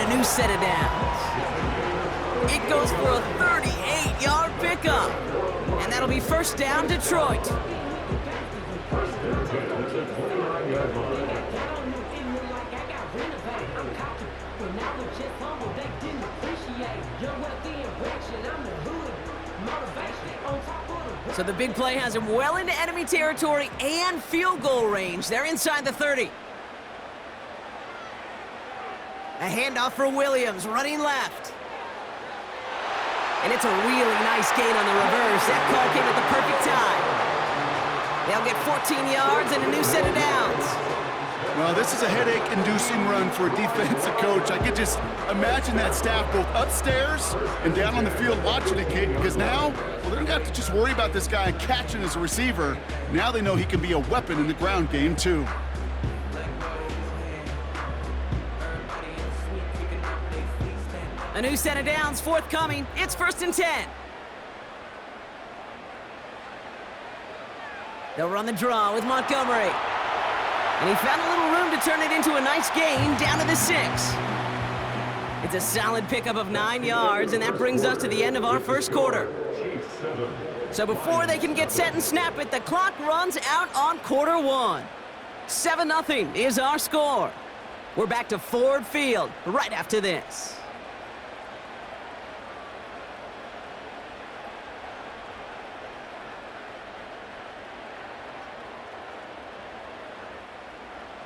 a new set of downs. It goes for a 38-yard pickup. And that'll be first down, Detroit. So the big play has him well into enemy territory and field goal range. They're inside the 30. A handoff for Williams, running left. And it's a really nice gain on the reverse. That call came at the perfect time. They'll get 14 yards and a new set of downs. Well, this is a headache-inducing run for a defensive coach. I could just imagine that staff both upstairs and down on the field watching it, Kate, because now, well, they don't have to just worry about this guy catching as a receiver. Now they know he can be a weapon in the ground game, too. A new set of downs forthcoming. It's 1st and 10. They'll run the draw with Montgomery. And he found a little room to turn it into a nice gain down to the 6. It's a solid pickup of 9 yards, and that brings us to the end of our first quarter. So before they can get set and snap it, the clock runs out on quarter 1. 7-0 is our score. We're back to Ford Field right after this.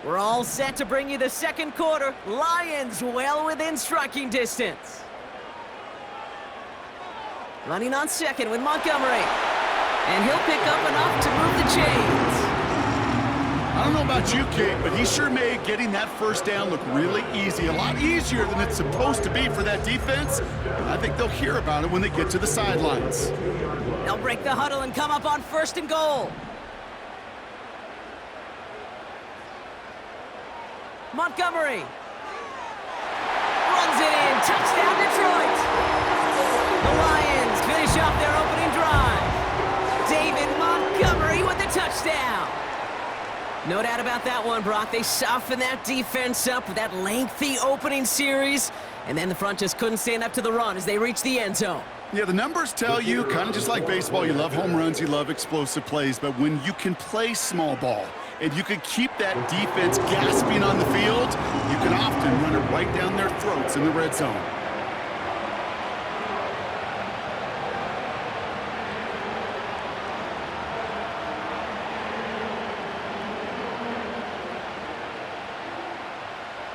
We're all set to bring you the second quarter. Lions well within striking distance. Running on second with Montgomery. And he'll pick up enough to move the chains. I don't know about you, Kate, but he sure made getting that first down look really easy. A lot easier than it's supposed to be for that defense. I think they'll hear about it when they get to the sidelines. They'll break the huddle and come up on 1st and goal. Montgomery runs it in. Touchdown, Detroit. The Lions finish off their opening drive. David Montgomery with the touchdown. No doubt about that one, Brock. They softened that defense up with that lengthy opening series, and then the front just couldn't stand up to the run as they reached the end zone. Yeah, the numbers tell you, kind of just like baseball, you love home runs, you love explosive plays, but when you can play small ball, and you can keep that defense gasping on the field, you can often run it right down their throats in the red zone.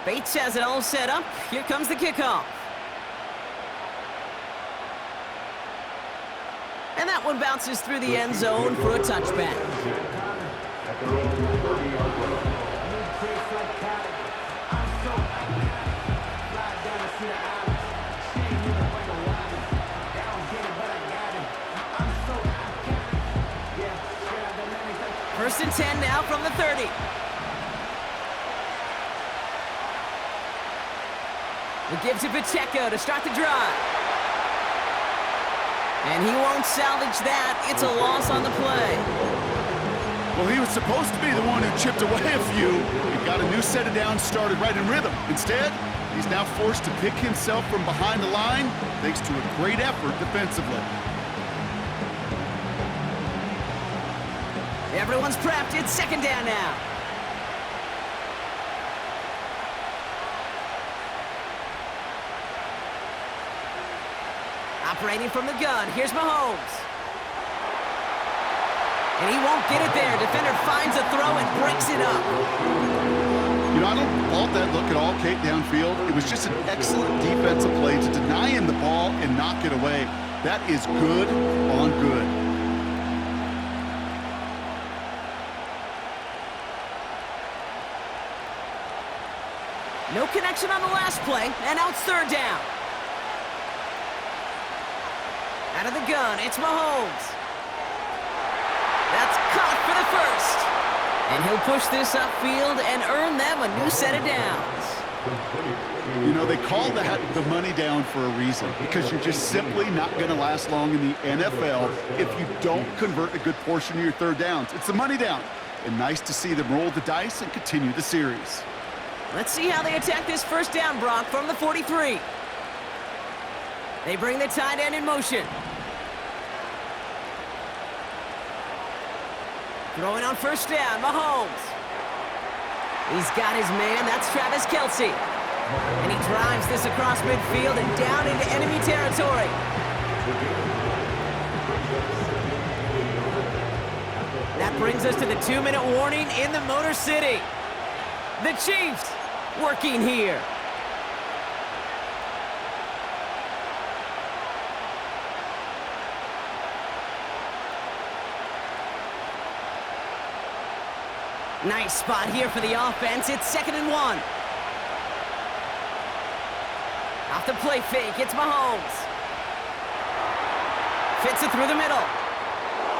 Bates has it all set up. Here comes the kickoff. And that one bounces through the end zone for a touchback. First and 10 now from the 30. We'll give to Pacheco to start the drive. And he won't salvage that. It's a loss on the play. Well, he was supposed to be the one who chipped away a few. He got a new set of downs started right in rhythm. Instead, he's now forced to pick himself from behind the line thanks to a great effort defensively. Everyone's prepped. It's 2nd down now. Operating from the gun, here's Mahomes. And he won't get it there. Defender finds a throw and breaks it up. You know, I don't fault that look at all, Kate, downfield. It was just an excellent defensive play to deny him the ball and knock it away. That is good on good. No connection on the last play, and now it's 3rd down. Out of the gun, it's Mahomes. That's caught for the first. And he'll push this upfield and earn them a new set of downs. You know, they call that the money down for a reason, because you're just simply not going to last long in the NFL if you don't convert a good portion of your 3rd downs. It's the money down. And nice to see them roll the dice and continue the series. Let's see how they attack this first down, Brock, from the 43. They bring the tight end in motion. Throwing on first down, Mahomes. He's got his man, that's Travis Kelce. And he drives this across midfield and down into enemy territory. That brings us to the 2-minute warning in the Motor City. The Chiefs working here. Nice spot here for the offense. It's 2nd and 1. Off the play fake, it's Mahomes. Fits it through the middle.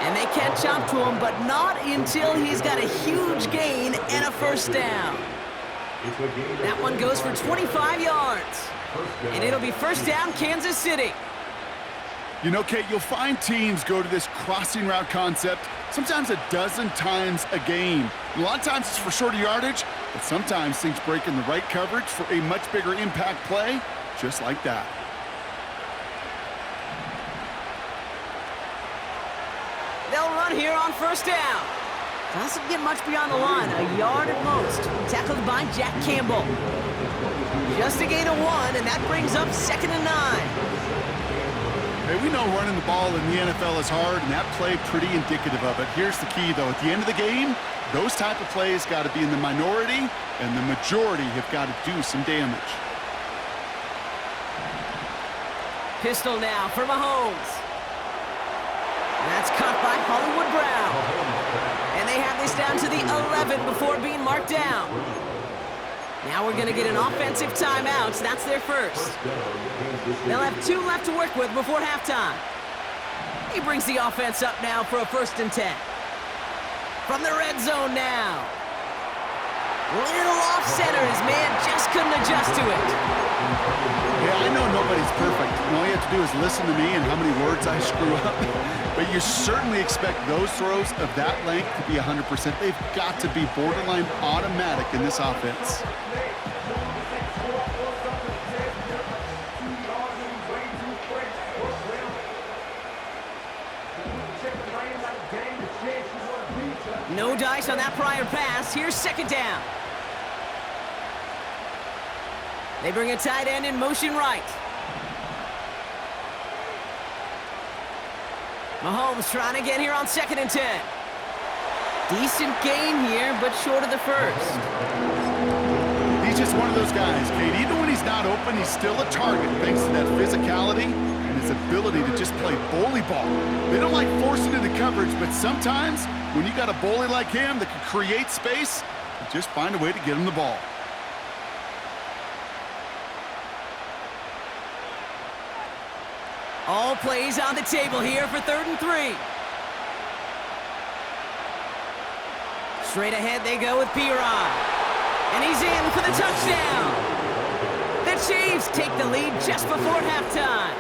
And they catch up to him, but not until he's got a huge gain and a first down. That one goes for 25 yards. And it'll be first down, Kansas City. You know, Kate, you'll find teams go to this crossing route concept sometimes a dozen times a game. A lot of times it's for shorter yardage, but sometimes things break in the right coverage for a much bigger impact play, just like that. They'll run here on first down. Doesn't get much beyond the line, a yard at most. Tackled by Jack Campbell. Just a gain of 1, and that brings up 2nd and 9. Hey, we know running the ball in the NFL is hard, and that play pretty indicative of it. Here's the key, though. At the end of the game, those type of plays got to be in the minority, and the majority have got to do some damage. Pistol now for Mahomes. That's caught by Hollywood Brown. And they have this down to the 11 before being marked down. Now we're going to get an offensive timeout. That's their first. They'll have 2 left to work with before halftime. He brings the offense up now for a 1st and 10. From the red zone now. Little off center. His man just couldn't adjust to it. Yeah, I know nobody's perfect. And all you have to do is listen to me and how many words I screw up. But you certainly expect those throws of that length to be 100%. They've got to be borderline automatic in this offense. No dice on that prior pass. Here's 2nd down. They bring a tight end in motion right. Mahomes trying to get here on 2nd and 10. Decent gain here, but short of the first. He's just one of those guys, Kate. Even when he's not open, he's still a target thanks to that physicality and his ability to just play bully ball. They don't like forcing into coverage, but sometimes when you got a bully like him that can create space, you just find a way to get him the ball. All plays on the table here for 3rd and 3. Straight ahead they go with P-Rod. And he's in for the touchdown. The Chiefs take the lead just before halftime.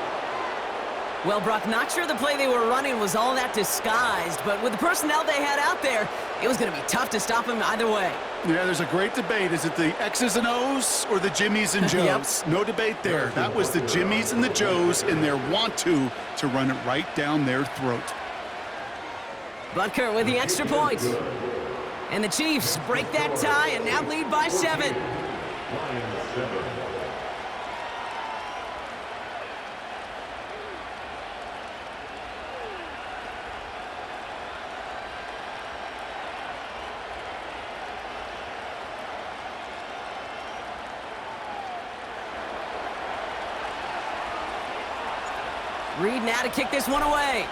Well, Brock, not sure the play they were running was all that disguised, but with the personnel they had out there, it was going to be tough to stop him either way. Yeah, there's a great debate. Is it the X's and O's or the Jimmies and Joes? Yep. No debate there. That was the Jimmies and the Joes in their want-to run it right down their throat. Butker with the extra point. And the Chiefs break that tie and now lead by 7. Reed now to kick this one away.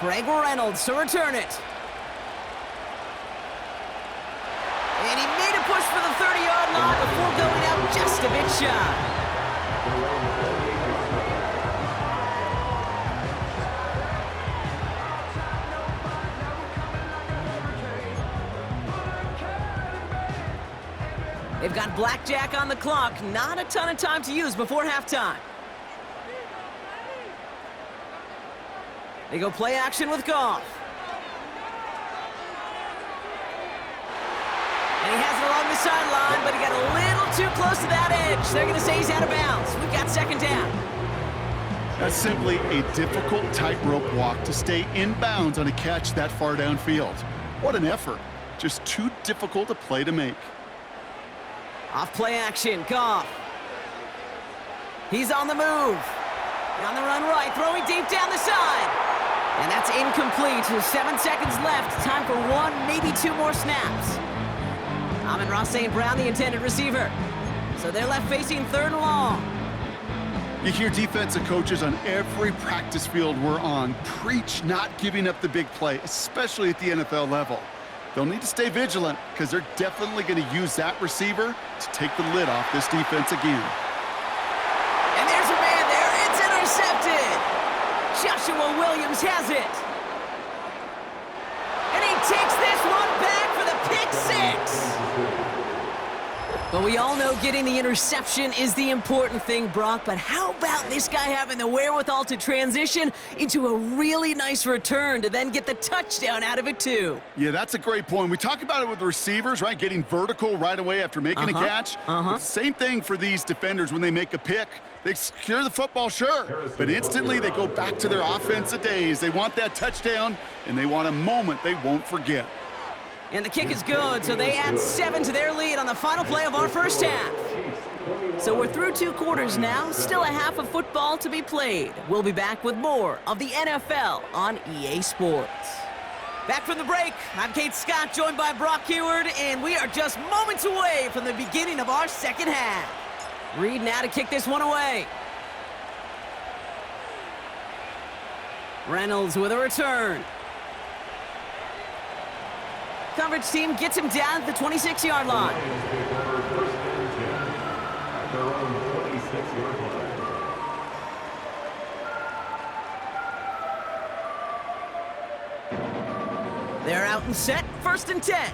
Greg Reynolds to return it. And he made a push for the 30-yard line before going out just a bit shy. They've got blackjack on the clock. Not a ton of time to use before halftime. They go play action with Goff. And he has it along the sideline, but he got a little too close to that edge. They're going to say he's out of bounds. We've got second down. That's simply a difficult tightrope walk to stay in bounds on a catch that far downfield. What an effort. Just too difficult a play to make. Off play action, Goff. He's on the move. On the run right, throwing deep down the side. And that's incomplete. 7 seconds left. Time for one, maybe two more snaps. Amon-Ra St. Brown, the intended receiver. So they're left facing third and long. You hear defensive coaches on every practice field we're on preach not giving up the big play, especially at the NFL level. They'll need to stay vigilant because they're definitely going to use that receiver to take the lid off this defense again. And there's a man there. It's intercepted. Joshua Williams has it. And he takes this one back for the pick six. But we all know getting the interception is the important thing, Brock. But how about this guy having the wherewithal to transition into a really nice return to then get the touchdown out of it, too? Yeah, that's a great point. We talk about it with the receivers, right? Getting vertical right away after making a catch. Same thing for these defenders when they make a pick. They secure the football, sure, but instantly they go back to their offensive days. They want that touchdown, and they want a moment they won't forget. And the kick is good, so they add 7 to their lead on the final play of our first half. So we're through 2 quarters now, still a half of football to be played. We'll be back with more of the NFL on EA Sports. Back from the break, I'm Kate Scott, joined by Brock Heward, and we are just moments away from the beginning of our second half. Reed now to kick this one away. Reynolds with a return. Coverage team gets him down at the 26-yard line. They're out and set, 1st and 10.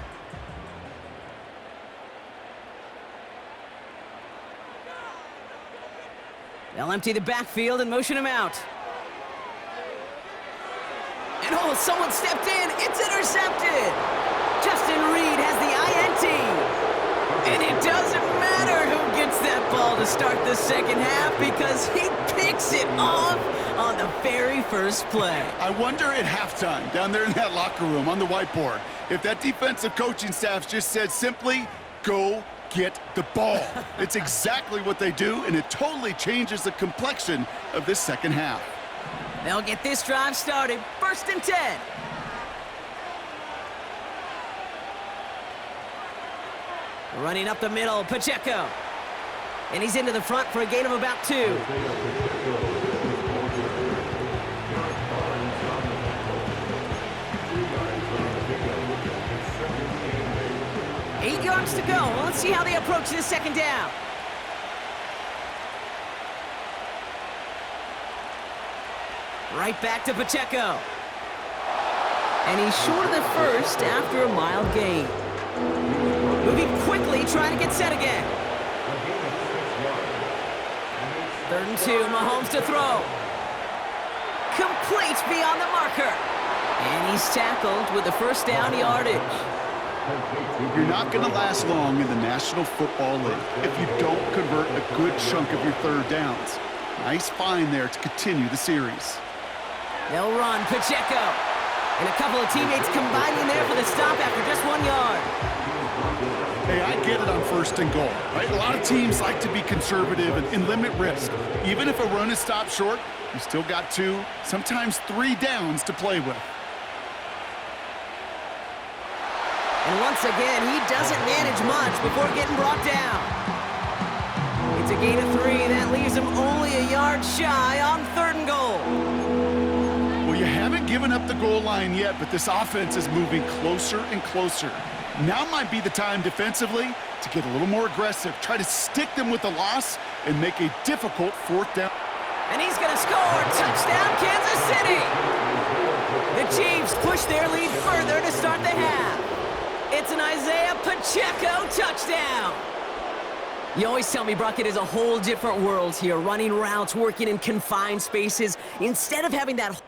They'll empty the backfield and motion him out. And oh, someone stepped in. It's intercepted. Justin Reed has the INT. And it doesn't matter who gets that ball to start the second half because he picks it off on the very first play. I wonder at halftime, down there in that locker room on the whiteboard, if that defensive coaching staff just said simply, go get the ball. It's exactly what they do, and it totally changes the complexion of this second half. They'll get this drive started. 1st and 10. Running up the middle, Pacheco. And he's into the front for a gain of about 2. 8 yards to go. Well, let's see how they approach this second down. Right back to Pacheco. And he's short of the first after a mild gain. Moving quickly, trying to get set again. 3rd and 2, Mahomes to throw. Complete beyond the marker. And he's tackled with the first down yardage. You're not going to last long in the National Football League if you don't convert a good chunk of your 3rd downs. Nice find there to continue the series. They'll run, Pacheco. And a couple of teammates combining there for the stop after just 1 yard. Hey, I get it on 1st and goal, right? A lot of teams like to be conservative and limit risk. Even if a run is stopped short, you still got 2, sometimes 3 downs to play with. And once again, he doesn't manage much before getting brought down. It's a gain of 3. That leaves him only a yard shy on 3rd and goal. Well, you haven't given up the goal line yet, but this offense is moving closer and closer. Now might be the time defensively to get a little more aggressive, try to stick them with the loss, and make a difficult 4th down. And he's going to score. Touchdown, Kansas City. The Chiefs push their lead further to start the half. It's an Isaiah Pacheco touchdown. You always tell me, Brock, it is a whole different world here, running routes, working in confined spaces. Instead of having that